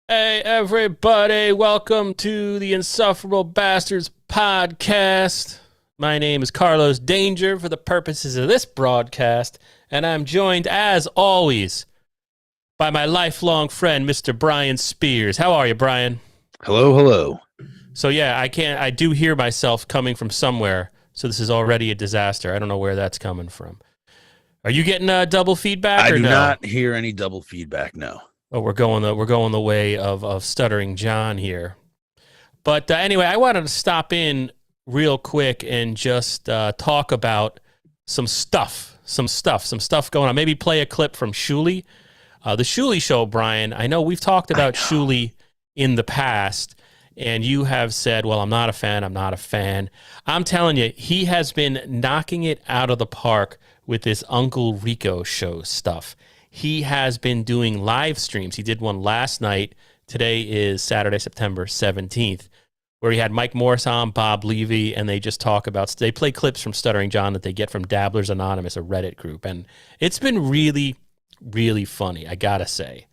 Hey, everybody, welcome to the Insufferable Bastards podcast. My name is Carlos Danger for the purposes of this broadcast, and I'm joined, as always, by my lifelong friend, Mr. Brian Spears. How are you, Brian? Hello, hello. So, yeah, I do hear myself coming from somewhere, so this is already a disaster. I don't know where that's coming from. Are you getting double feedback I or do no? not hear any double feedback. No. Oh, we're going the way of Stuttering John here. But anyway, I wanted to stop in real quick and just talk about some stuff going on. Maybe play a clip from Shuli. The Shuli Show, Brian. I know we've talked about Shuli in the past, and you have said, well, I'm not a fan. I'm not a fan. I'm telling you, he has been knocking it out of the park with this Uncle Rico show stuff. He has been doing live streams. He did one last night. Today is Saturday, September 17th, where he had Mike Morris on, Bob Levy, and they just talk about, they play clips from Stuttering John that they get from Dabblers Anonymous, a Reddit group. And it's been really, really funny, I gotta say.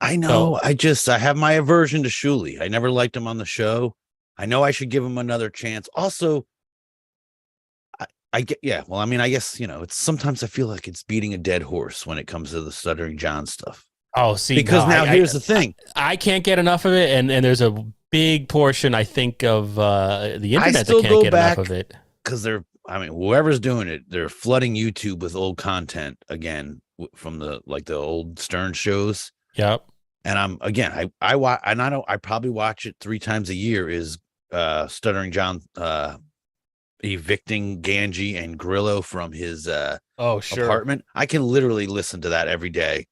I know. I have my aversion to Shuli. I never liked him on the show. I know I should give him another chance. Also, I get, yeah. Well, I mean, I guess, it's sometimes I feel like it's beating a dead horse when it comes to the Stuttering John stuff. Oh, see, Because now here's the thing. I can't get enough of it, and there's a big portion, I think, of the internet still that can't go get back enough of it. Because whoever's doing it, they're flooding YouTube with old content again from the old Stern shows. Yep. And I probably watch it 3 times a year. Is Stuttering John evicting Ganji and Grillo from his apartment? I can literally listen to that every day,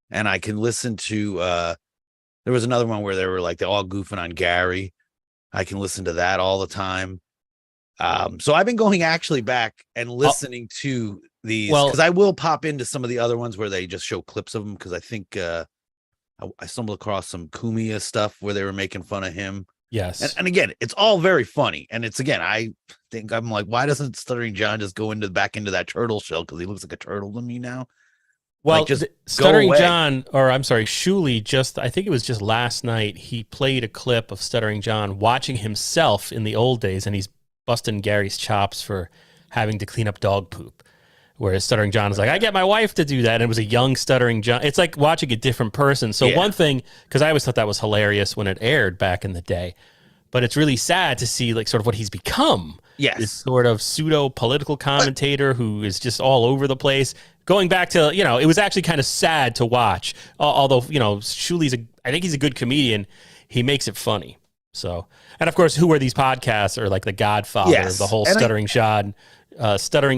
and I can listen to there was another one where they were like they all goofing on Gary. I can listen to that all the time. So I've been going actually back and listening to these because I will pop into some of the other ones where they just show clips of them, because I think I stumbled across some Kumiya stuff where they were making fun of him. Yes. And again, it's all very funny. And it's, again, I think I'm like, why doesn't Stuttering John just go back into that turtle shell? Because he looks like a turtle to me now. Well, like, just Stuttering John, or I'm sorry, Shuli, I think it was just last night, he played a clip of Stuttering John watching himself in the old days, and he's busting Gary's chops for having to clean up dog poop. Whereas Stuttering John is like, I get my wife to do that. And it was a young Stuttering John. It's like watching a different person. So one thing, because I always thought that was hilarious when it aired back in the day, but it's really sad to see like sort of what he's become. Yes. This sort of pseudo political commentator who is just all over the place. Going back to, it was actually kind of sad to watch. Although, Shuli's I think he's a good comedian. He makes it funny. So, and of course, who are these podcasts are like the godfather of the whole Stuttering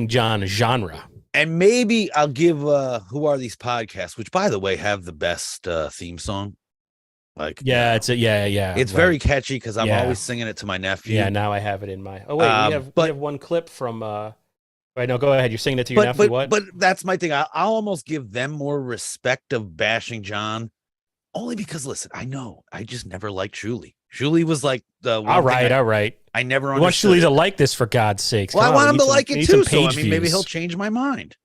John genre. And maybe I'll give Who Are These Podcasts, which, by the way, have the best theme song. Like, It's very catchy because I'm always singing it to my nephew. Yeah, now I have it in my. Oh wait, we have one clip from. Right, no, go ahead. You're singing it to your nephew. What? But that's my thing. I'll almost give them more respect of bashing John, only because, listen, I know I just never liked Shuli. Shuli was like the one all right. I never understood. Want Shuli to like this, for God's sakes. Well, I want him to like it too. So maybe he'll change my mind.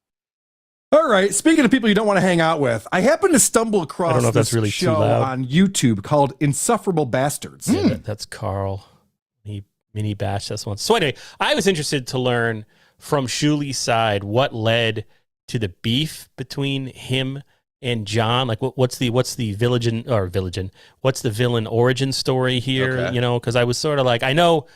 All right. Speaking of people you don't want to hang out with, I happened to stumble across this really show on YouTube called Insufferable Bastards. Yeah, that's Carl. He mini bash this one. So anyway, I was interested to learn from Shuli's side what led to the beef between him and John. Like, what's the what's the villain origin story here? Okay. Because I was sort of like, I know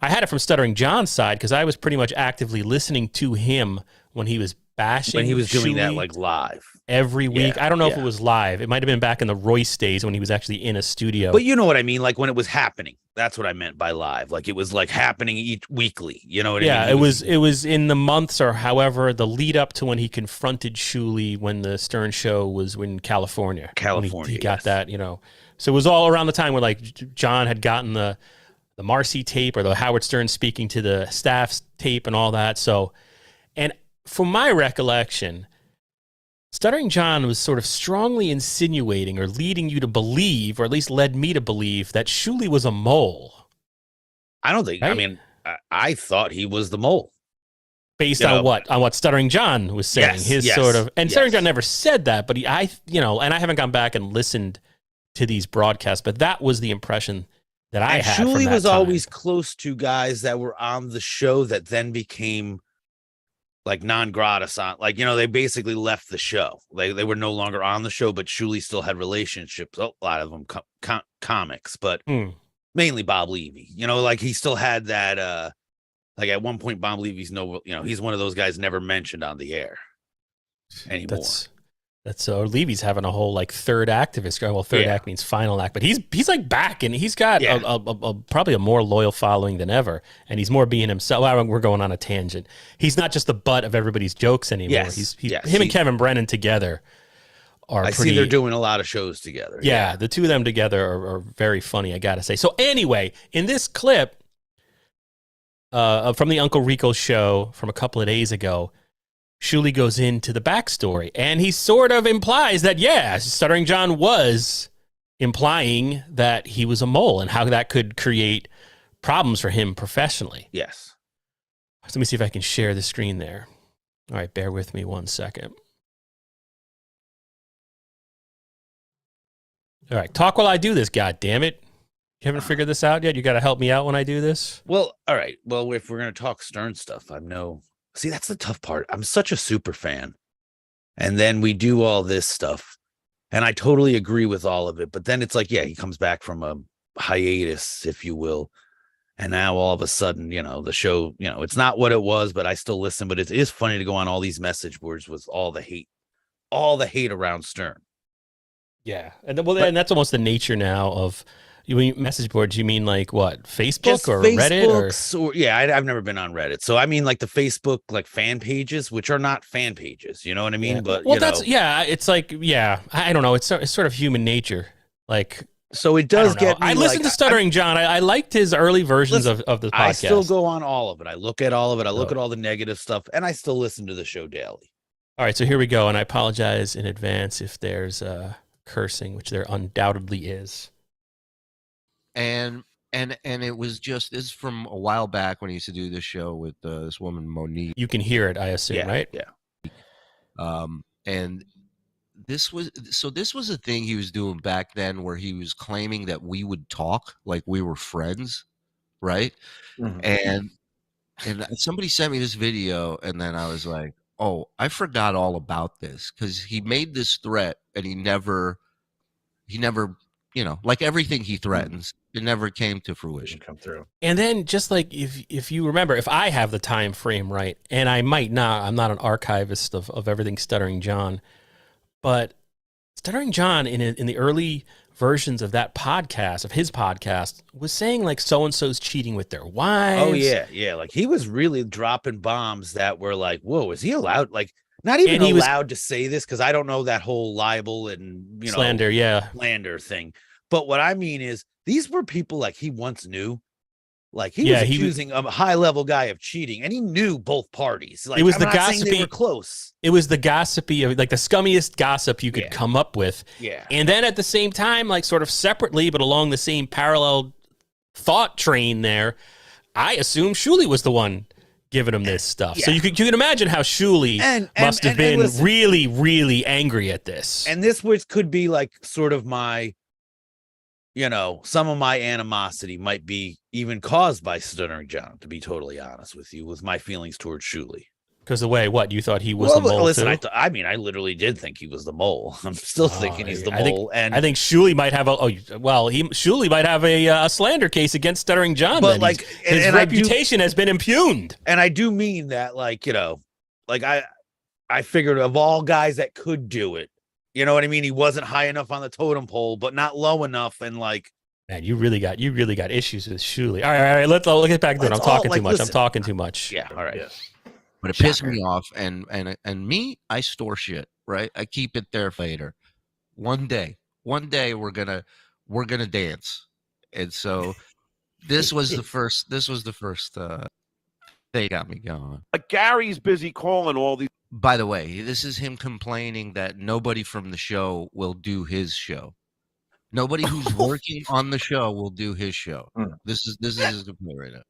I had it from Stuttering John's side because I was pretty much actively listening to him when he was bashing. When he was doing Shuli that like live every week. I don't know if it was live. It might have been back in the Royce days when he was actually in a studio. But you know what I mean? Like when it was happening. That's what I meant by live. Like it was like happening weekly. You know what I mean? Yeah, it was in the months or however the lead up to when he confronted Shuli when the Stern show was in California. He got that, So it was all around the time where like John had gotten the Marcy tape or the Howard Stern speaking to the staff's tape and all that. So, and from my recollection, Stuttering John was sort of strongly insinuating or leading you to believe, or at least led me to believe, that Shuli was a mole. I don't think, right? I mean, I thought he was the mole. Based on what? On what Stuttering John was saying. Stuttering John never said that, but and I haven't gone back and listened to these broadcasts, but that was the impression that I had. Shuli from that was time. always close to guys that were on the show that then became like non gratis on, like, you know, they basically left the show. They were no longer on the show, but Shuli still had relationships. A lot of them comics, but mainly Bob Levy. You know, like he still had that. Like at one point, Bob Levy's he's one of those guys never mentioned on the air anymore. That's Levy's having a whole like third act of his career. Well, third act means final act, but he's like back, and he's got probably a more loyal following than ever, and he's more being himself. Well, we're going on a tangent. He's not just the butt of everybody's jokes anymore. Him and Kevin Brennan together are. I see they're doing a lot of shows together. Yeah, the two of them together are very funny, I gotta say. So anyway, in this clip from the Uncle Rico show from a couple of days ago, Shuli goes into the backstory, and he sort of implies that, Stuttering John was implying that he was a mole and how that could create problems for him professionally. Yes. So let me see if I can share the screen there. All right, bear with me 1 second. All right, talk while I do this, God damn it. You haven't figured this out yet? You got to help me out when I do this? Well, all right. Well, if we're going to talk Stern stuff, see, that's the tough part. I'm such a super fan. And then we do all this stuff. And I totally agree with all of it. But then it's like, he comes back from a hiatus, if you will. And now all of a sudden, the show, it's not what it was, but I still listen. But it is funny to go on all these message boards with all the hate around Stern. Yeah. And that's almost the nature now of... You mean message boards? You mean like what? Facebook or Reddit? Or I've never been on Reddit. So I mean like the Facebook like fan pages, which are not fan pages. You know what I mean? Yeah. But it's like I don't know. It's sort of human nature. Like so it does get. I listened to Stuttering John. I liked his early versions of the podcast. I still go on all of it. I look at all of it. I look at all the negative stuff, and I still listen to the show daily. All right, so here we go, and I apologize in advance if there's cursing, which there undoubtedly is. And it was just, this is from a while back when he used to do this show with this woman Monique. You can hear it, I assume, right? Yeah. And this was a thing he was doing back then where he was claiming that we would talk like we were friends, right? Mm-hmm. And somebody sent me this video, and then I was like, oh, I forgot all about this, because he made this threat and he never, like everything he threatens, it never came to fruition. Come through. And then just like if you remember, if I have the time frame right, and I might not, I'm not an archivist of everything Stuttering John, but Stuttering John in the early versions of that podcast, of his podcast, was saying like so-and-so's cheating with their wives. Oh yeah. Like he was really dropping bombs that were like, whoa, is he allowed? Like not even allowed to say this, because I don't know that whole libel and slander, slander thing. But what I mean is, these were people like he once knew. Like he was accusing a high-level guy of cheating, and he knew both parties. Like, it was the gossipy. They were close. It was the gossipy, like the scummiest gossip you could come up with. Yeah. And then at the same time, like sort of separately, but along the same parallel thought train there, I assume Shuli was the one giving him this stuff. Yeah. So you can imagine how Shuli must have been really, really angry at this. And this could be like sort of my, some of my animosity might be even caused by Stuttering John, to be totally honest with you, with my feelings towards Shuli. Because the way, you thought he was the mole? Listen, I literally did think he was the mole. I'm still thinking he's the mole. And I think Shuli might have Shuli might have a slander case against Stuttering John. But like his reputation has been impugned. And I do mean that, like, I figured of all guys that could do it, you know what I mean? He wasn't high enough on the totem pole, but not low enough. And like, man, you really got issues with Shuli. All right. Let's get back to it. I'm talking too much. Listen. I'm talking too much. Yeah. All right. Yeah. But it pissed me off, and me, I store shit, right? I keep it there for later. One day we're gonna dance, and so this was the first. They got me going. Like Gary's busy calling all these. By the way, this is him complaining that nobody from the show will do his show. Nobody who's working on the show will do his show. This is his complaint right now.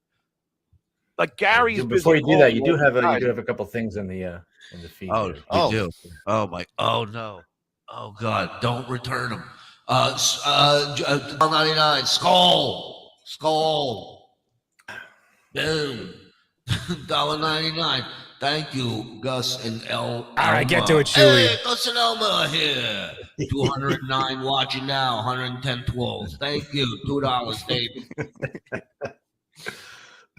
Like Gary's. Before you do that, you do have a couple things in the feed. Oh, you do. Oh my. Oh no. Oh God! Don't return them. $1.99. Skull. Boom. $1.99. Thank you, Gus and El. All right, get to it, Shuli. Hey, Gus and Elma here. 209 watching now. 110 twirls. Thank you. $2, Dave.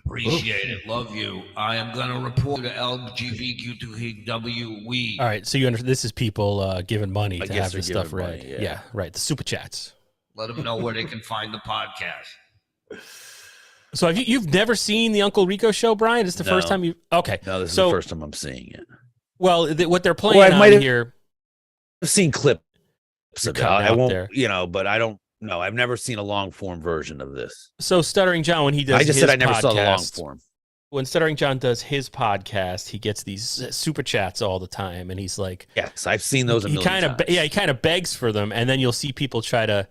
Appreciate it. Love you. I am going to report to LGBTQW. All right, so you understand this is people giving money to have this stuff read. Money, yeah, right. The super chats. Let them know where they can find the podcast. So you've never seen the Uncle Rico show, Brian? It's the first time you. Okay, no, this is the first time I'm seeing it. Well, what they're playing on here. I've seen clips of it. I won't, there. But I don't know. I've never seen a long form version of this. So Stuttering John, when he does, I just said I never saw the long form. When Stuttering John does his podcast, he gets these super chats all the time, and he's like, "Yes, I've seen those." He kind of begs for them, and then you'll see people try to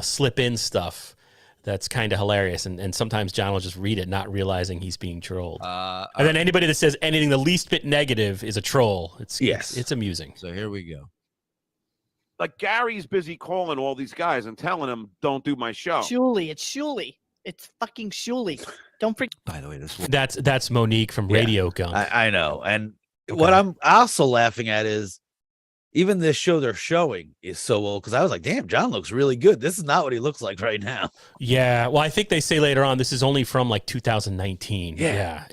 slip in stuff that's kind of hilarious, and sometimes John will just read it, not realizing he's being trolled. And then anybody that says anything the least bit negative is a troll. It's amusing. So here we go. Like Gary's busy calling all these guys and telling them, "Don't do my show." Shuli, it's Shuli. It's fucking Shuli. Don't forget. By the way, that's Monique from Radio Gunk. I know, and what I'm also laughing at is even this show they're showing is so old, because I was like, damn, John looks really good. This is not what he looks like right now. Yeah, well, I think they say later on this is only from like 2019. Yeah,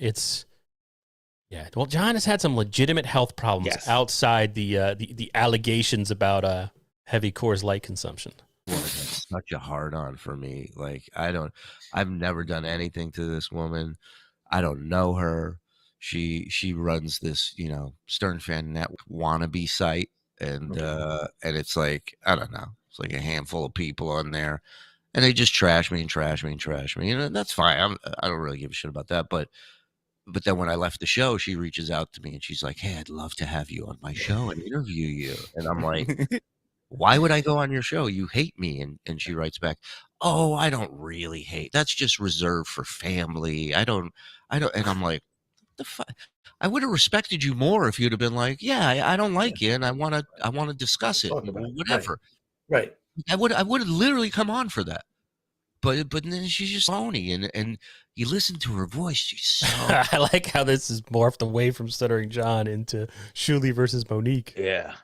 well, John has had some legitimate health problems outside the allegations about heavy Coors Light consumption. That's such a hard on for me. Like, I've never done anything to this woman. I don't know her. She runs this, Stern Fan Network wannabe site. And it's like, I don't know. It's like a handful of people on there, and they just trash me. And that's fine. I don't really give a shit about that. But then when I left the show, she reaches out to me and she's like, "Hey, I'd love to have you on my show and interview you." And I'm like, "Why would I go on your show? You hate me." And she writes back, "Oh, I don't really hate. That's just reserved for family. I don't. And I'm like, the fuck? I would have respected you more if you'd have been like, "Yeah, I don't like you, and I want to discuss it, whatever." Right. I would have literally come on for that. But then she's just phony, and you listen to her voice. She's so. I like how this is morphed away from Stuttering John into Shuli versus Monique. Yeah.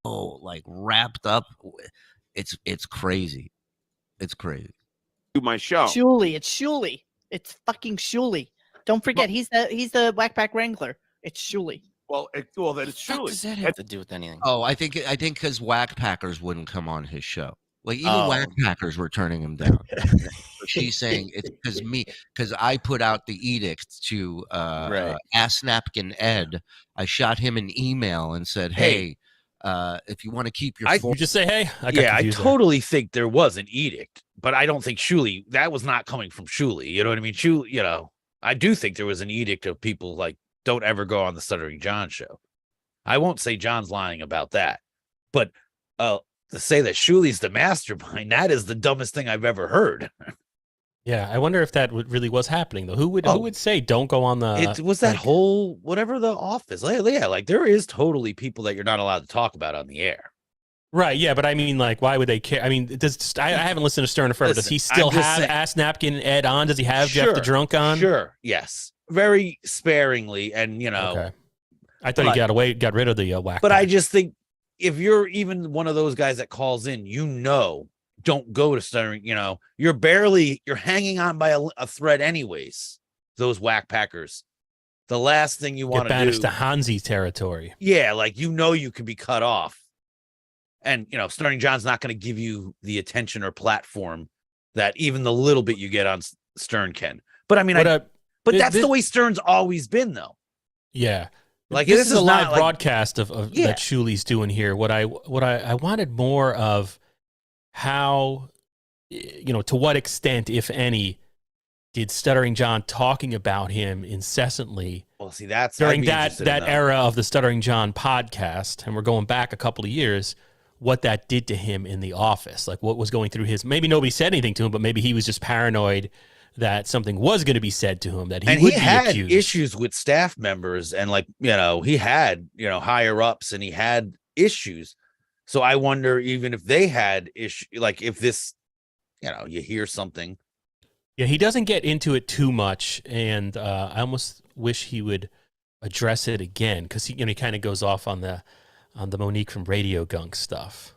Oh, like wrapped up. It's crazy. It's crazy. Do my show. Shuli, it's Shuli. It's fucking Shuli. Don't forget, he's the Whackpack Wrangler. It's Shuli. Well, then it's Shuli. What does that have to do with anything? Oh, I think because Whack Packers wouldn't come on his show. Like even Whack Packers were turning him down. She's saying it's because I put out the edict to Ass Napkin Ed. I shot him an email and said, "Hey, if you want to keep your you just say, hey." I totally think there was an edict, but I don't think Shuli. That was not coming from Shuli. You know what I mean? Shuli, I do think there was an edict of people like, don't ever go on the Stuttering John show. I won't say John's lying about that, but to say that Shuli's the mastermind, that is the dumbest thing I've ever heard. Yeah, I wonder if that really was happening though. Who would say don't go on the? It was that whole whatever the office. Yeah, like there is totally people that you're not allowed to talk about on the air. Right, yeah, but I mean, like, why would they care? I mean, I haven't listened to Stern forever. Does he still have Ass Napkin Ed on? Does he have Jeff the Drunk on? Sure, yes, very sparingly, and Okay. I thought he got rid of the whack. But I just think if you're even one of those guys that calls in, don't go to Stuttering. You're hanging on by a thread, anyways. Those whack packers. The last thing you want to do, banished to Hansi territory. Yeah, like you can be cut off. And, Stuttering John's not going to give you the attention or platform that even the little bit you get on Stern can. But I mean, that's the way Stern's always been, though. Yeah. Like this is a live broadcast of that Shuli's doing here. What I wanted more of how, to what extent, if any, did Stuttering John talking about him incessantly? Well, see, that's during that era of the Stuttering John podcast, and we're going back a couple of years. What that did to him in the office, like what was going through maybe nobody said anything to him, but maybe he was just paranoid that something was going to be said to him, that he had accused. Issues with staff members, and he had, higher ups, and he had issues. So I wonder even if they had issue, like if this, you hear something. Yeah, he doesn't get into it too much, and I almost wish he would address it again because he kind of goes off on the Monique from Radio Gunk stuff.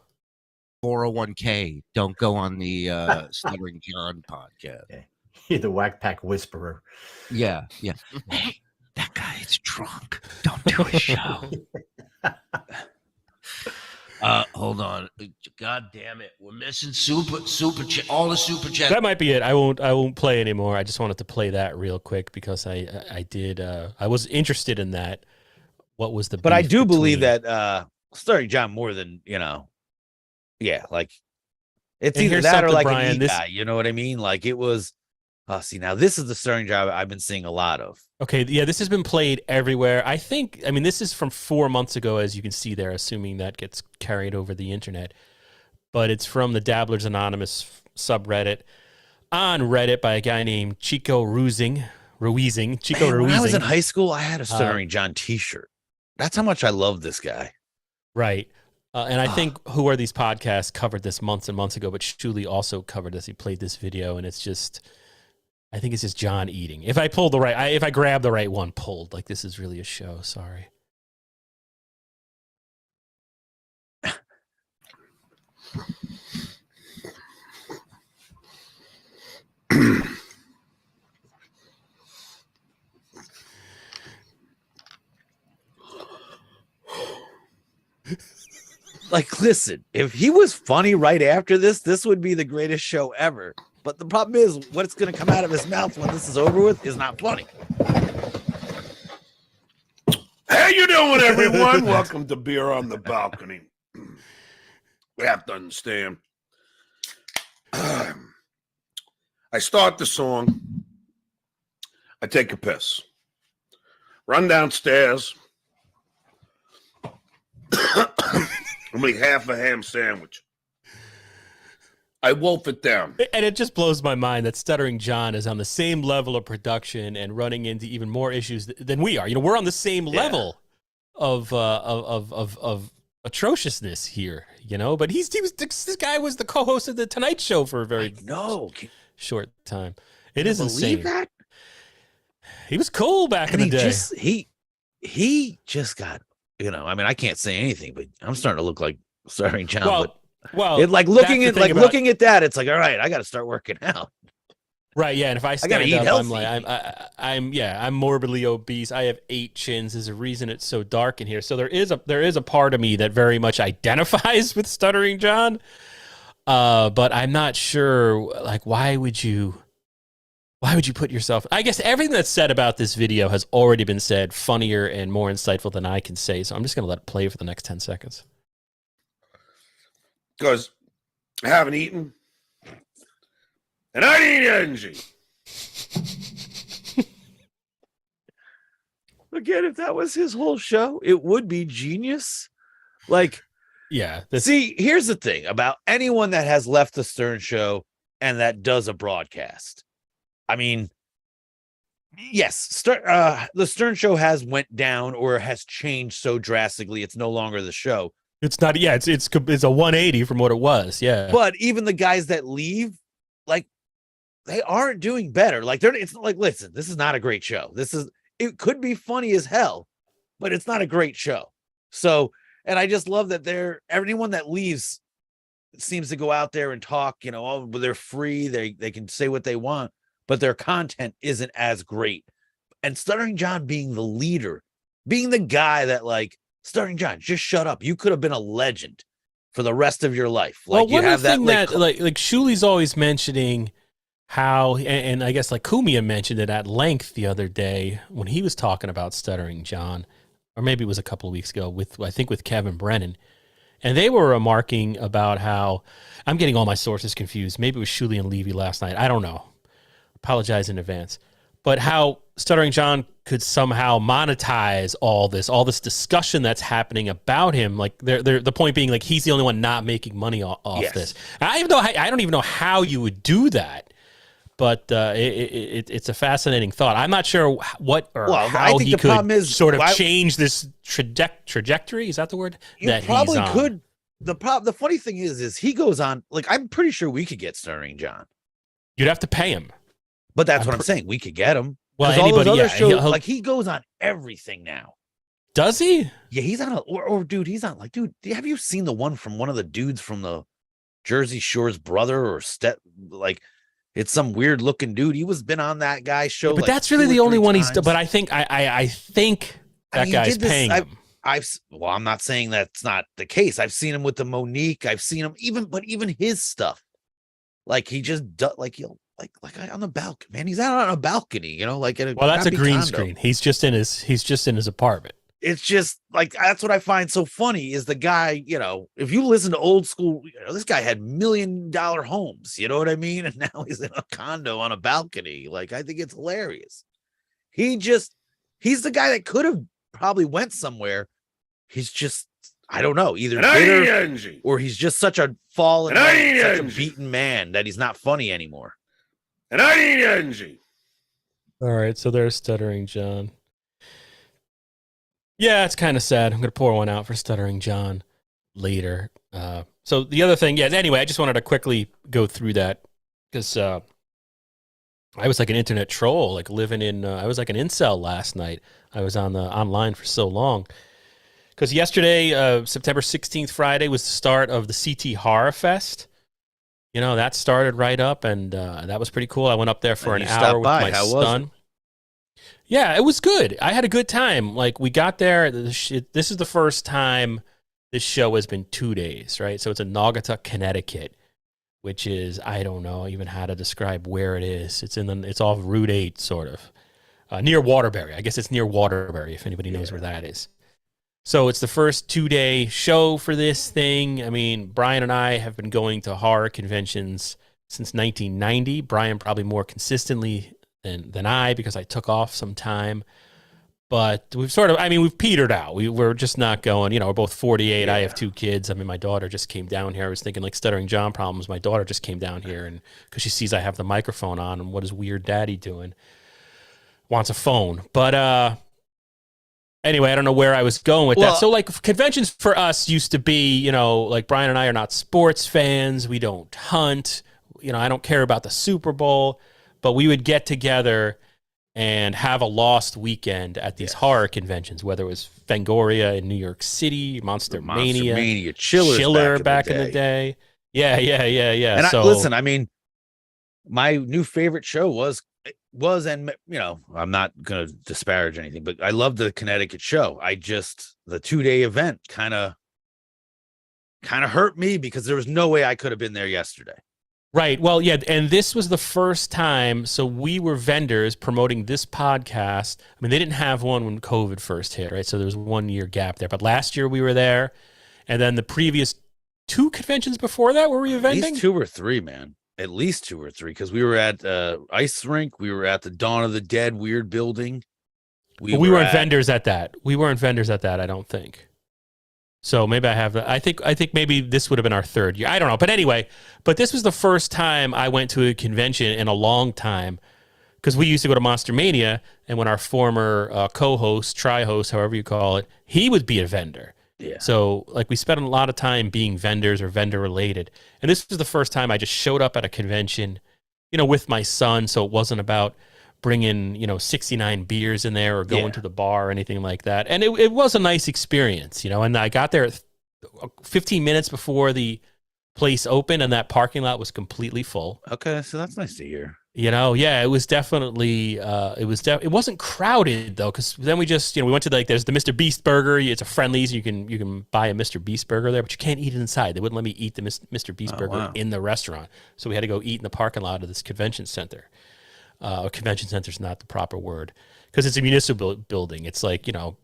401k. Don't go on the Stuttering John podcast. Yeah. You're the Whack Pack Whisperer. Yeah. Hey, that guy is drunk. Don't do a show. Hold on. God damn it. We're missing all the super chat. That might be it. I won't play anymore. I just wanted to play that real quick because I was interested in that. What was the But I do believe that Stuttering John more than, yeah, like it's either that or like Brian, an guy, you know what I mean? Like it was see, now this is the Stuttering John I've been seeing a lot of. Okay, yeah, this has been played everywhere. I mean, this is from 4 months ago, as you can see there, assuming that gets carried over the internet. But it's from the Dabblers Anonymous subreddit on Reddit by a guy named Chico Ruizing. When I was in high school, I had a Stuttering John t-shirt. That's how much I love this guy. Right. And I think Who Are These Podcasts covered this months and months ago, but Shuli also covered this. He played this video, and it's just, I think it's just John eating. If I grab the right one, pulled. Like, this is really a show. Sorry. Like, listen, if he was funny right after this would be the greatest show ever. But the problem is, what's going to come out of his mouth when this is over with is not funny. How you doing, everyone? Welcome to Beer on the Balcony. We have to understand. I start the song. I take a piss. Run downstairs. I'm like half a ham sandwich. I wolf it down. And it just blows my mind that Stuttering John is on the same level of production and running into even more issues than we are. We're on the same level of atrociousness here, but this guy was the co-host of the Tonight Show for a very short time. It is insane. That? He was cool back in the day. He just got, I mean, I can't say anything, but I'm starting to look like Stuttering John. Well, it, like looking at that, it's like, all right, I got to start working out. Right, yeah, and if I stand up, healthy. I'm morbidly obese. I have 8 chins. There's a reason it's so dark in here. So there is a part of me that very much identifies with Stuttering John. But I'm not sure, like, why would you put yourself? I guess everything that's said about this video has already been said, funnier and more insightful than I can say. So I'm just going to let it play for the next 10 seconds. Because I haven't eaten. And I need energy. Again, if that was his whole show, it would be genius. Like, yeah. See, here's the thing about anyone that has left the Stern Show and that does a broadcast. I mean, yes, the Stern Show has went down or has changed so drastically. It's no longer the show. It's not. Yeah, it's a 180 from what it was. Yeah. But even the guys that leave, like, they aren't doing better. Like, it's like, listen, this is not a great show. It could be funny as hell, but it's not a great show. So, and I just love that anyone that leaves seems to go out there and talk, they're free. They can say what they want, but their content isn't as great. And Stuttering John being the leader, being the guy that, like, Stuttering John, just shut up. You could have been a legend for the rest of your life. Like, well, one thing that Shuli's always mentioning how, and I guess like Kumia mentioned it at length the other day when he was talking about Stuttering John, or maybe it was a couple of weeks ago with Kevin Brennan. And they were remarking about how, I'm getting all my sources confused. Maybe it was Shuli and Levy last night. I don't know. Apologize in advance. But how Stuttering John could somehow monetize all this discussion that's happening about him. Like the point being, like, he's the only one not making money off this. And I don't even know how you would do that. But it's a fascinating thought. I'm not sure how he could sort of change this trajectory. Is that the word? You probably could the funny thing is he goes on, like, I'm pretty sure we could get Stuttering John. You'd have to pay him. But that's what I'm saying. We could get him. Well, all those anybody, other shows, he'll- like, he goes on everything now. Does he? Yeah, he's on dude, he's on, like, dude, have you seen the one from one of the dudes from the Jersey Shore's brother or like, it's some weird looking dude. He was been on that guy's show. But like that's really the only one times. but I think I think that guy's paying him. Well, I'm not saying that's not the case. I've seen him with the Monique. I've seen him even his stuff. Like, he just like on the balcony, man. He's out on a balcony, you know, like Well, that's a green screen. He's just in his apartment. It's just like, that's what I find so funny is the guy, you know, if you listen to old school, you know, this guy had $1 million homes, you know what I mean? And now he's in a condo on a balcony. Like, I think it's hilarious. He's the guy that could have probably went somewhere. He's just, I don't know, either bitter or he's just such a fallen, such a beaten man that he's not funny anymore. And I need energy. All right, so there's Stuttering John. Yeah, it's kind of sad. I'm going to pour one out for Stuttering John later. So the other thing, anyway, I just wanted to quickly go through that because I was like an internet troll, like living in, I was like an incel last night. I was online for so long. Because yesterday, September 16th, Friday, was the start of the CT Horror Fest. You know, that started right up, and that was pretty cool. I went up there for an hour with my son. Yeah, it was good. I had a good time. Like, we got there. This is the first time this show has been 2 days, right? So it's in Naugatuck, Connecticut, which is, I don't know even how to describe where it is. It's off Route 8, sort of, near Waterbury. I guess it's near Waterbury, if anybody knows where that is. So it's the first 2-day show for this thing. I mean, Brian and I have been going to horror conventions since 1990. Brian probably more consistently than I, because I took off some time. But we've petered out. We're just not going, you know, we're both 48. I have 2 kids. I mean, my daughter just came down here. I was thinking, like, Stuttering John problems. My daughter just came down here, and because she sees I have the microphone on, and what is weird daddy doing? Wants a phone. But anyway, I don't know where I was going with that. So, like, conventions for us used to be, you know, like, Brian and I are not sports fans. We don't hunt. You know, I don't care about the Super Bowl. But we would get together and have a lost weekend at these horror conventions, whether it was Fangoria in New York City, Monster Mania, Chiller back in the day. Yeah. And listen, I mean, my new favorite show was, and, you know, I'm not going to disparage anything, but I love the Connecticut show. The 2-day event kind of hurt me because there was no way I could have been there yesterday. Right. Well, yeah. And this was the first time. So we were vendors promoting this podcast. I mean, they didn't have one when COVID first hit, right? So there was 1 year gap there. But last year we were there. And then the previous 2 conventions before that, were we eventing? At least 2 or 3, man. At least 2 or 3. Because we were at Ice Rink. We were at the Dawn of the Dead weird building. We weren't vendors at that. We weren't vendors at that, I don't think. So maybe I have that. I think maybe this would have been our 3rd year. I don't know. But anyway, this was the first time I went to a convention in a long time, because we used to go to Monster Mania, and when our former co-host, tri-host, however you call it, he would be a vendor. Yeah. So, like, we spent a lot of time being vendors or vendor related. And this was the first time I just showed up at a convention, you know, with my son. So it wasn't about bringing, you know, 69 beers in there or going to the bar or anything like that. And it was a nice experience, you know, and I got there 15 minutes before the place opened, and that parking lot was completely full. Okay. So that's nice to hear. You know, yeah, it was definitely, it wasn't crowded though. Cause then we just, you know, we went to there's the Mr. Beast burger. It's a Friendly's. You can buy a Mr. Beast burger there, but you can't eat it inside. They wouldn't let me eat the Mr. Beast burger in the restaurant. So we had to go eat in the parking lot of this convention center. Convention center is not the proper word, because it's a municipal building. It's like, the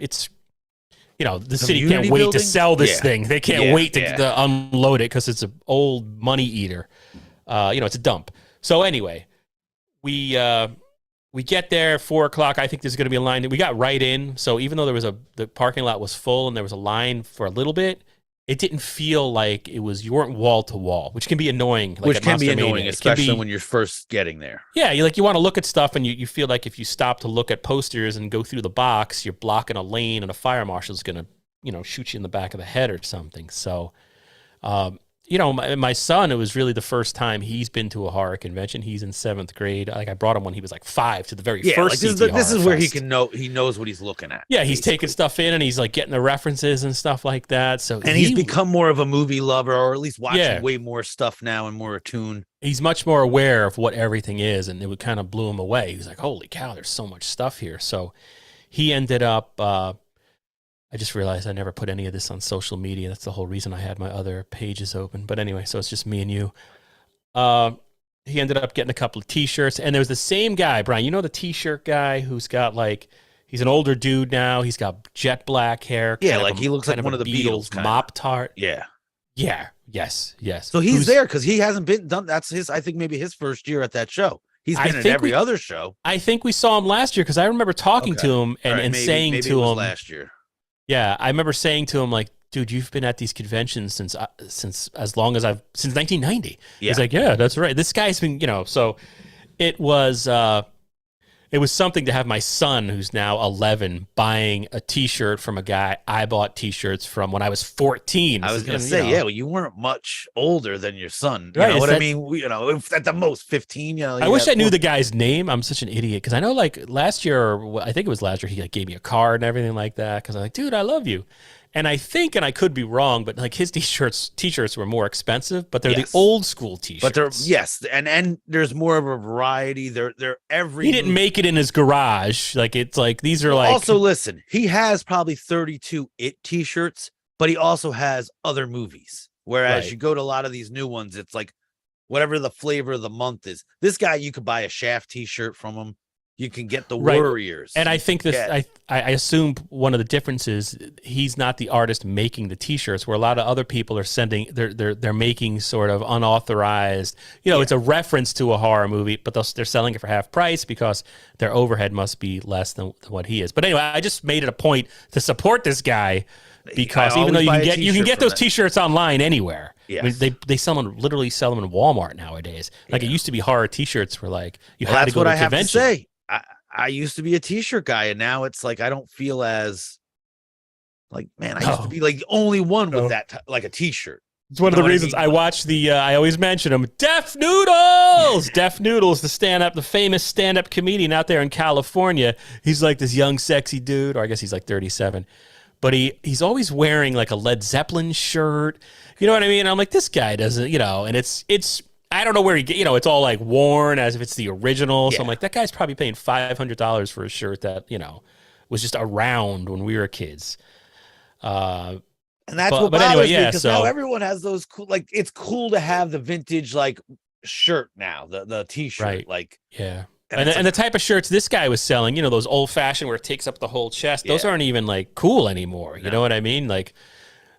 city can't wait building? To sell this thing. They can't wait to unload it because it's an old money eater. It's a dump. So anyway, we get there at 4:00. I think there's going to be a line. We got right in. So even though the parking lot was full and there was a line for a little bit, it didn't feel like you weren't wall to wall, which can be annoying. Like, which can be annoying, especially when you're first getting there. Yeah, you want to look at stuff, and you feel like if you stop to look at posters and go through the box, you're blocking a lane, and a fire marshal's going to, shoot you in the back of the head or something. So You know, my son, it was really the first time he's been to a horror convention. He's in 7th grade. Like I brought him when he was like 5 to the very first. Like this is where he can know. He knows what he's looking at. Yeah, he's taking stuff in and he's like getting the references and stuff like that. So he's become more of a movie lover, or at least watching way more stuff now and more attuned. He's much more aware of what everything is, and it kind of blew him away. He was like, "Holy cow, there's so much stuff here." So he ended up. I just realized I never put any of this on social media. That's the whole reason I had my other pages open. But anyway, so it's just me and you. He ended up getting a couple of T-shirts, and there was the same guy, Brian. You know the T-shirt guy who's got like, he's an older dude now. He's got jet black hair. Yeah, like he looks like one of the Beatles mop tart. Yeah. Yeah. Yes. So he's there because he hasn't been done. That's his. I think maybe his first year at that show. He's been at every other show. I think we saw him last year because I remember talking to him and saying to him last year. Yeah, I remember saying to him, like, dude, you've been at these conventions since as long as since 1990. Yeah. He's like, yeah, that's right. This guy's been, so it was something to have my son, who's now 11, buying a T-shirt from a guy I bought T-shirts from when I was 14. I was going to say, well, you weren't much older than your son. You know what I mean? If at the most 15, I wish I knew the guy's name. I'm such an idiot because I know like last year, or I think it was last year, he like gave me a card and everything like that because I'm like, dude, I love you. And I think, and I could be wrong, but like his T-shirts were more expensive, but they're the old school T-shirts. But they're and there's more of a variety. They're every. He didn't make it in his garage. Like it's like these are like. Also, listen, he has probably 32 T-shirts, but he also has other movies. Whereas you go to a lot of these new ones, it's like whatever the flavor of the month is. This guy, you could buy a Shaft T-shirt from him. You can get the Warriors. And I think this, I assume one of the differences, he's not the artist making the T-shirts, where a lot of other people are sending, they're making sort of unauthorized, it's a reference to a horror movie, but they're selling it for half price because their overhead must be less than what he is. But anyway, I just made it a point to support this guy because even though you can get those T-shirts online anywhere. Yes. I mean, they literally sell them in Walmart nowadays. Like it used to be horror T-shirts were like, you had to go to a convention. That's what I have to say. I used to be a T-shirt guy, and now it's like I don't feel as like, man, I used to be like the only one with that like a T-shirt. It's one of the reasons I watch I always mention him, Def Noodles. Def Noodles, the famous stand-up comedian out there in California. He's like this young, sexy dude, or I guess he's like 37. But he's always wearing like a Led Zeppelin shirt. You know what I mean? I'm like, this guy doesn't, and it's I don't know where it's all like worn as if it's the original. So I'm like, that guy's probably paying $500 for a shirt that, was just around when we were kids. And that's what bothers me, because now everyone has those cool, like it's cool to have the vintage like shirt now, the T-shirt, right. like And the type of shirts this guy was selling, those old fashioned where it takes up the whole chest, those aren't even like cool anymore. You know what I mean? Like,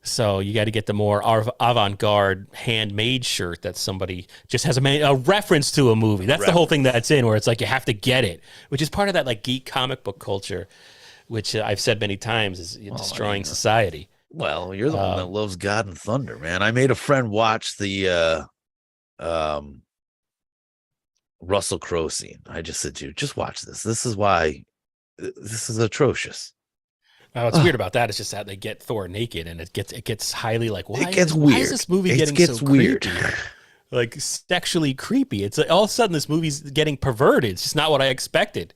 so you got to get the more avant-garde handmade shirt that somebody just has a reference to a movie. That's the whole thing that's in, where it's like you have to get it, which is part of that like geek comic book culture, which I've said many times is destroying society. Well, you're the one that loves God and Thunder, man. I made a friend watch the Russell Crowe scene. I just said, dude, just watch this. This is atrocious. What's weird about that is just that they get Thor naked, and it gets highly like, why it gets weird. Why is this movie getting so weird? Like sexually creepy. It's like all of a sudden this movie's getting perverted. It's just not what I expected.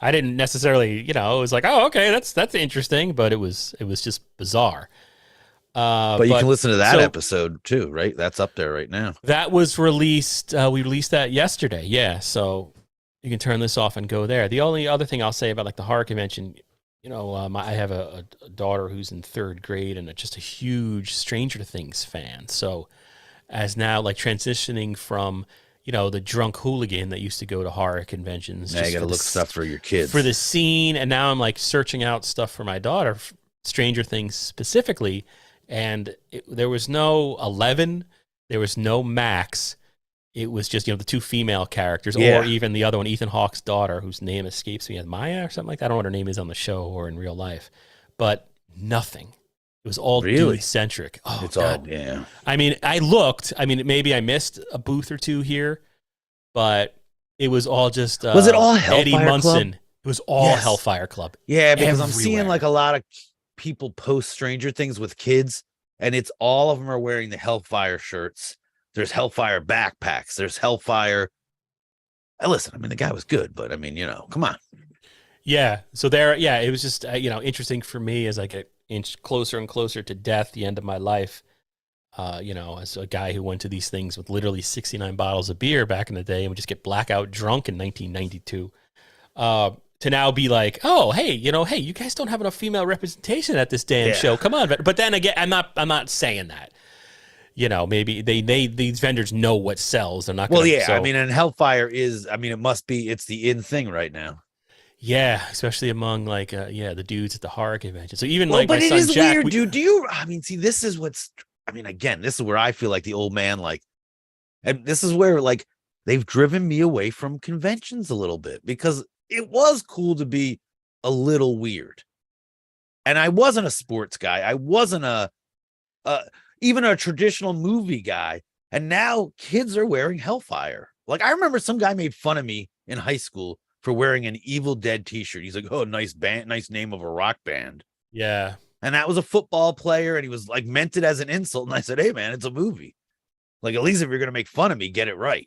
I didn't necessarily, it was like, oh, okay, that's interesting, but it was just bizarre. But you can listen to that episode too, right? That's up there right now. That was released. We released that yesterday. Yeah, so you can turn this off and go there. The only other thing I'll say about like the horror convention. I have a daughter who's in 3rd grade and just a huge Stranger Things fan. So as now like transitioning from, the drunk hooligan that used to go to horror conventions. Now you got to look stuff for your kids. For the scene. And now I'm like searching out stuff for my daughter, Stranger Things specifically. And there was no 11. There was no Max. It was just, the 2 female characters, or even the other one, Ethan Hawke's daughter, whose name escapes me, Maya or something like that. I don't know what her name is on the show or in real life, but nothing. It was all dude-centric. Oh, it's God. all, I mean, maybe I missed a booth or 2 here, but it was all just was it all Hellfire Eddie Munson. Club? It was all Hellfire Club. Yeah, because I'm seeing like a lot of people post Stranger Things with kids. and it's all of them are wearing the Hellfire shirts. There's Hellfire backpacks. There's Hellfire. Listen, I mean, the guy was good, but I mean, come on. Yeah. So there, yeah, it was just, interesting for me as I get inch closer and closer to death, the end of my life. As a guy who went to these things with literally 69 bottles of beer back in the day and would just get blackout drunk in 1992, to now be like, oh, hey, you guys don't have enough female representation at this damn show. Come on. But then again, I'm not saying that. Maybe these vendors know what sells. They're not going to. I mean, and Hellfire is, I mean, it's the in thing right now. Yeah, especially among the dudes at the horror convention. So even but my it son is Jack, weird, dude. This is again, this is where I feel like the old man, and this is where they've driven me away from conventions a little bit, because it was cool to be a little weird. And I wasn't a sports guy. I wasn't even a traditional movie guy. And now kids are wearing Hellfire. I remember some guy made fun of me in high school for wearing an Evil Dead t-shirt. He's like, oh, nice name of a rock band. Yeah. And that was a football player, and he was meant it as an insult. And I said, hey man, it's a movie. At least if you're going to make fun of me, get it right.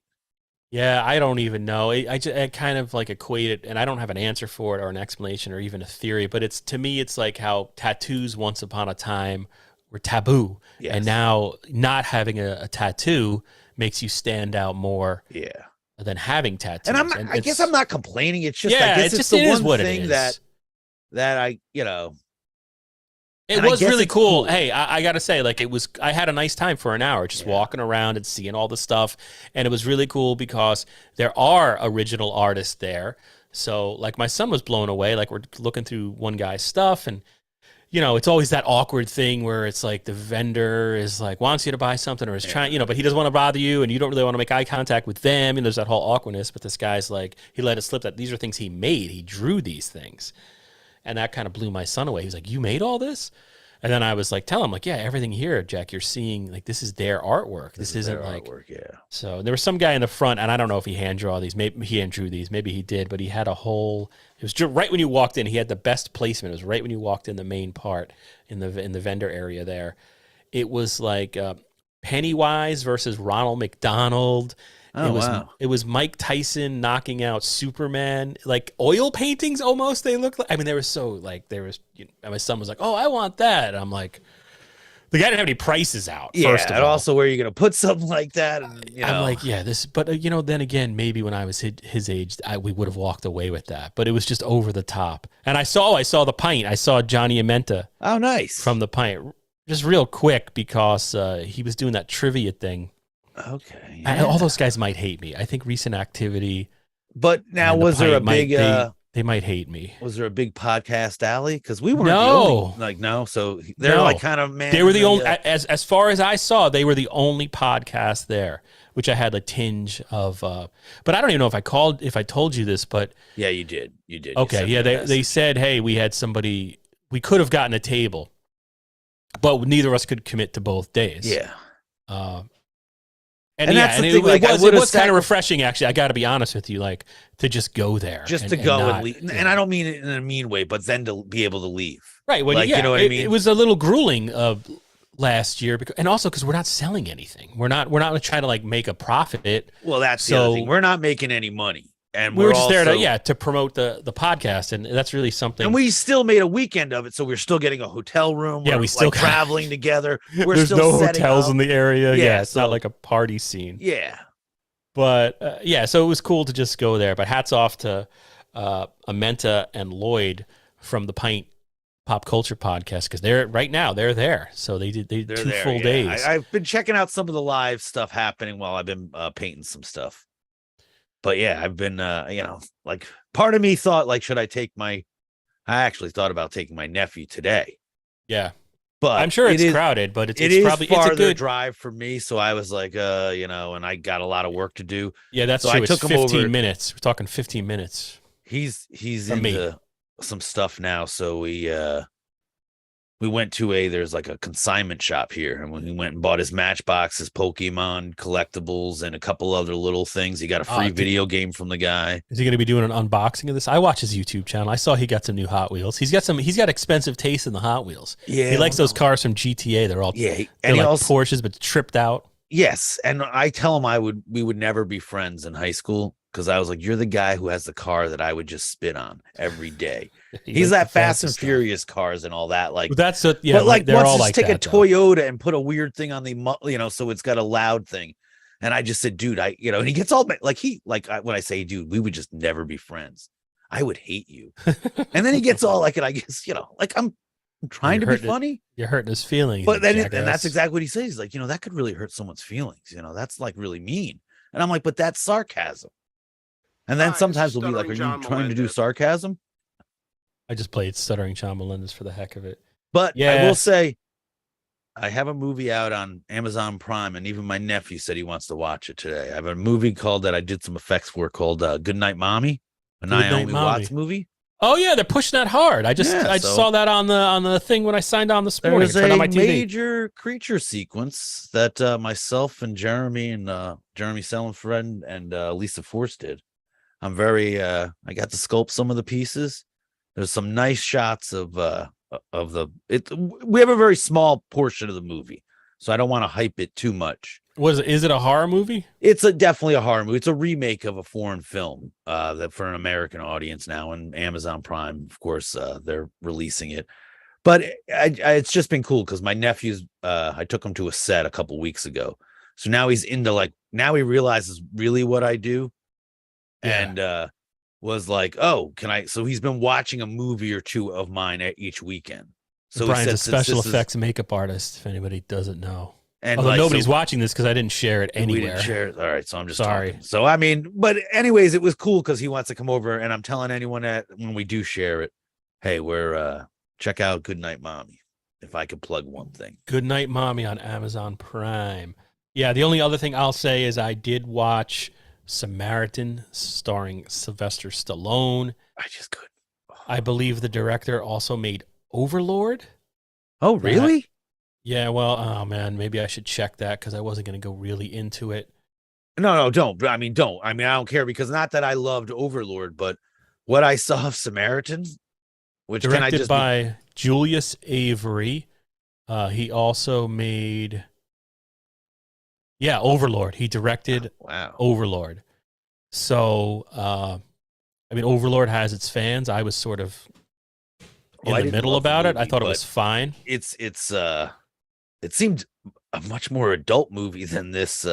Yeah, I don't even know. I kind of equate it, and I don't have an answer for it or an explanation or even a theory, but to me, it's like how tattoos once upon a time were taboo. Yes. And now not having a tattoo makes you stand out more. Yeah. Than having tattoos. And I guess I'm not complaining. It's just, I guess it's the one thing that I, it was really cool. Hey, I got to say, I had a nice time for an hour just walking around and seeing all the stuff. And it was really cool because there are original artists there. So my son was blown away. We're looking through one guy's stuff, and it's always that awkward thing where it's the vendor is wants you to buy something or is trying, but he doesn't want to bother you and you don't really want to make eye contact with them. And there's that whole awkwardness, but this guy's he let it slip that these are things he made. He drew these things. And that kind of blew my son away. He was like, you made all this? And then I was tell him yeah, everything here, Jack, you're seeing this is their artwork. This isn't artwork. Yeah. So there was some guy in the front, and I don't know if he hand drew these. Maybe he hand drew these. Maybe he did, but he had a whole. It was just right when you walked in. He had the best placement. It was right when you walked in the main part in the vendor area there. It was Pennywise versus Ronald McDonald. Oh, wow. It was Mike Tyson knocking out Superman, oil paintings almost. They looked like, I mean, they were so my son was like, oh, I want that. And I'm like, the guy didn't have any prices out. Yeah, first of and all. Also where are you going to put something like that? And, I'm like, yeah, but then again, maybe when I was his age, we would have walked away with that, but it was just over the top. And I saw the pint. I saw Johnny Amenta. Oh, nice. From the pint, just real quick because he was doing that trivia thing. Okay. Yeah. All those guys might hate me. I think recent activity. But now, was there a big? They might hate me. Was there a big podcast alley? Because we weren't the only, no. So they're kind of man. They were the only. As far as I saw, they were the only podcast there, which I had a tinge of. But I don't even know if I told you this, but yeah, you did. You did. Okay. Yeah. They said, hey, we had somebody. We could have gotten a table, but neither of us could commit to both days. Yeah. And that's the thing. It was kind of refreshing, actually. I got to be honest with you, to just go there, just to go and leave. And I don't mean it in a mean way, but then to be able to leave, right? Well, you know what I mean. It was a little grueling last year, and also because we're not selling anything. We're not trying to make a profit. Well, that's the other thing. We're not making any money. And we were just there to promote the podcast, and that's really something. And we still made a weekend of it, so we're still getting a hotel room. Yeah, we still traveling together. There's still no hotels in the area. Yeah, it's so, not like a party scene. Yeah, but so it was cool to just go there. But hats off to Amenta and Lloyd from the Pint Pop Culture Podcast, because they're there. So they did 2 full days. I've been checking out some of the live stuff happening while I've been painting some stuff. But yeah, I've been, part of me thought, should I take I actually thought about taking my nephew today. Yeah. But I'm sure it's crowded, but it's probably farther it's a good drive for me. So I was and I got a lot of work to do. Yeah, that's so true. I took him 15 over. Minutes. We're talking 15 minutes. He's into some stuff now. So we, we went to there's like a consignment shop here, and when he went and bought his Matchbox, his Pokemon collectibles, and a couple other little things, he got a free video game from the guy. Is he going to be doing an unboxing of this? I watch his YouTube channel. I saw he got some new Hot Wheels. He's got expensive taste in the Hot Wheels. Yeah, he likes those cars from GTA. They're all and they're he like also, Porsches, but tripped out. Yes, and I tell him we would never be friends in high school because I was like, you're the guy who has the car that I would just spit on every day. He's that Fast and Furious cars and all that. Like that's what, yeah. But like, they're once all just like take that, a Toyota and put a weird thing on the, so it's got a loud thing. And I just said, dude, and he gets all like when I say, dude, we would just never be friends. I would hate you. And then he gets all like, and I guess, like I'm trying to be funny. You're hurting his feelings. But then, and that's exactly what he says. He's like, that could really hurt someone's feelings. That's like really mean. And I'm like, but that's sarcasm. And then sometimes we'll be like, are you trying to do sarcasm? I just played Stuttering John Melendez for the heck of it. But yeah. I will say, I have a movie out on Amazon Prime, and even my nephew said he wants to watch it today. I have a movie that I did some effects for called Good Night Mommy, a Naomi Watts movie. Oh yeah, they're pushing that hard. I just saw that on the thing when I signed on this morning. There's a major creature sequence that myself and Jeremy Sellenfriend and Lisa Force did. I'm very I got to sculpt some of the pieces. There's some nice shots of we have a very small portion of the movie, so I don't want to hype it too much. Is it a horror movie? It's definitely a horror movie. It's a remake of a foreign film that for an American audience now, and Amazon Prime, of course, they're releasing it. But it's just been cool because my nephew's I took him to a set a couple weeks ago, so now he's into now he realizes really what I do. Yeah. And was like, oh, can I? So he's been watching a movie or two of mine each weekend. So Brian's a special effects makeup artist, if anybody doesn't know. And although nobody's watching this because I didn't share it anywhere. We didn't share it. All right, so I'm just sorry. Talking. So I mean, but anyways, it was cool because he wants to come over, and I'm telling anyone that when we do share it, hey, we're check out Good Night Mommy. If I could plug one thing, Good Night Mommy on Amazon Prime. Yeah, the only other thing I'll say is I did watch Samaritan, starring Sylvester Stallone. I just couldn't. I believe the director also made Overlord. Oh, really? Yeah, well, oh man, maybe I should check that because I wasn't going to go really into it. No, don't. I mean, don't. I mean, I don't care because not that I loved Overlord, but what I saw of Samaritan, which directed by Julius Avery. He also made... Yeah, Overlord. He directed Overlord. So, I mean, Overlord has its fans. I was sort of in the middle about it. I thought it was fine. It seemed a much more adult movie than this.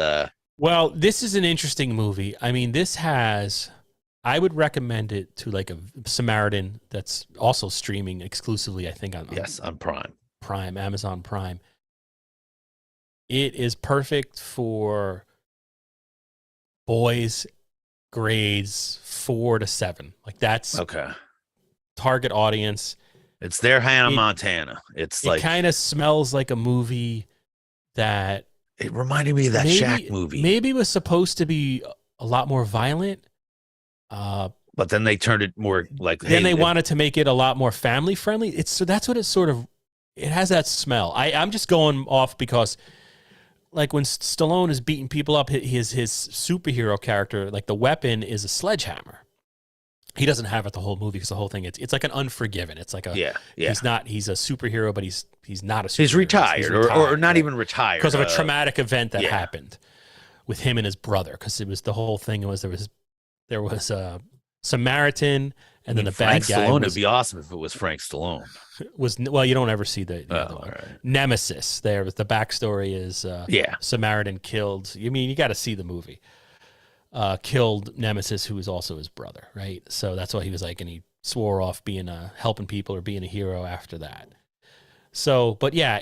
Well, this is an interesting movie. I mean, I would recommend it to like a Samaritan that's also streaming exclusively, I think, on Prime, Amazon Prime. It is perfect for boys grades 4 to 7. Like that's okay. Target audience. It's their Hannah Montana. It kind of smells like a movie that it reminded me of that Shaq movie. Maybe it was supposed to be a lot more violent. But then they turned it more like. Then they wanted to make it a lot more family friendly. That's what it has that smell. I'm just going off because. Like when Stallone is beating people up, his superhero character, like the weapon is a sledgehammer. He doesn't have it the whole movie because the whole thing it's like an Unforgiven. It's like he's a superhero, but he's not a superhero. He's retired, or not even retired because of a traumatic event that happened with him and his brother. Because it was the whole thing there was a Samaritan. And then the bad guy. Stallone would be awesome if it was Frank Stallone. You don't ever see the other one. Right. Nemesis. The backstory is Samaritan killed. You mean you got to see the movie. Killed Nemesis, who was also his brother, right? So that's why he was like, and he swore off being helping people or being a hero after that. So, but yeah,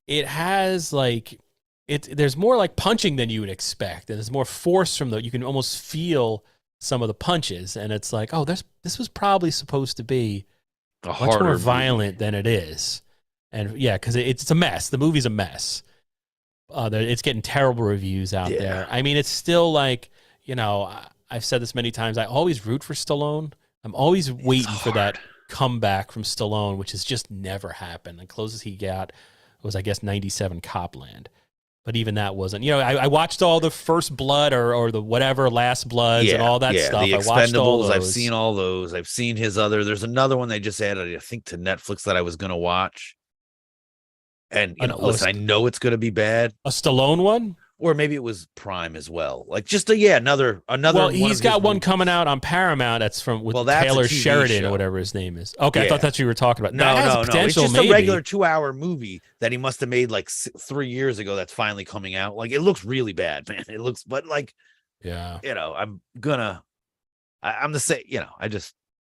it has like there's more like punching than you would expect, and there's more force from you can almost feel some of the punches, and it's like, oh, this was probably supposed to be much more violent than it is. And yeah, because it's a mess. The movie's a mess. It's getting terrible reviews out there. I mean, it's still like, I've said this many times. I always root for Stallone. I'm always waiting for that comeback from Stallone, which has just never happened. The closest he got was, I guess, 97 Copland. But even that wasn't, I watched all the First Blood or the whatever, Last Bloods and all that stuff. The I watched all Expendables, those. I've seen all those. I've seen his other, there's another one they just added, I think, to Netflix that I was going to watch. And, listen, I know it's going to be bad. A Stallone one? Or maybe it was Prime as well. Like just another. Well, he's got one coming out on Paramount. That's Taylor Sheridan or whatever his name is. Okay, I thought that's what you were talking about. No. It's just a regular 2-hour movie that he must have made like 3 years ago. That's finally coming out. Like it looks really bad, man. It looks, but like, I'm the same.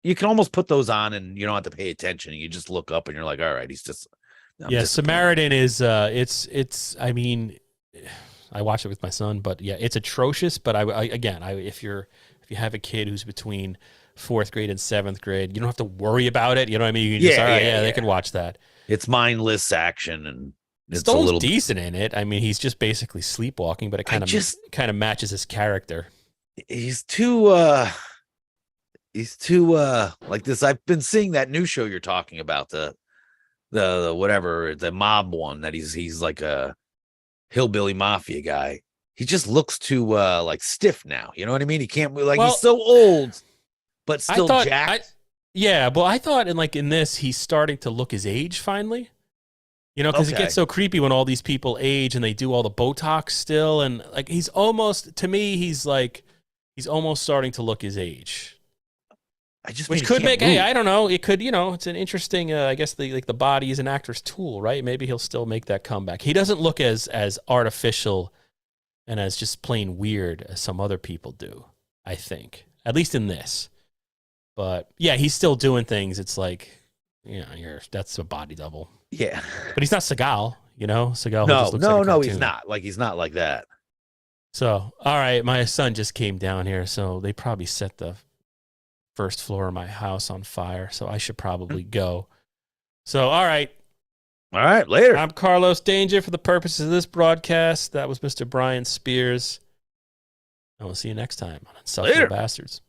You can almost put those on and you don't have to pay attention. You just look up and you're like, all right, he's just. Samaritan is. It's. I mean. I watched it with my son, but yeah, it's atrocious. But if you have a kid who's between 4th grade and 7th grade, you don't have to worry about it. You know what I mean? You can just, they can watch that. It's mindless action, and it's Stone's a little decent in it. I mean, he's just basically sleepwalking, but it kind of matches his character. He's too like this. I've been seeing that new show you're talking about, the whatever, the mob one that he's like a hillbilly mafia guy. He just looks too like stiff now. You know what I mean? He can't he's so old, but still jacked. I thought in this he's starting to look his age finally. Because it gets so creepy when all these people age and they do all the Botox still, and like he's almost starting to look his age. Which could make, I don't know. It could, it's an interesting, I guess the body is an actor's tool, right? Maybe he'll still make that comeback. He doesn't look as artificial and as just plain weird as some other people do, I think. At least in this. But yeah, he's still doing things. It's like, that's a body double. Yeah. But he's not Seagal, Seagal no, just looks like a cartoon. He's not. Like, he's not like that. So, all right, my son just came down here, so they probably set the first floor of my house on fire, so I should probably go. So, all right, later. I'm Carlos Danger for the purposes of this broadcast. That was Mr. Brian Spears. And we'll see you next time on Insufferable Bastards.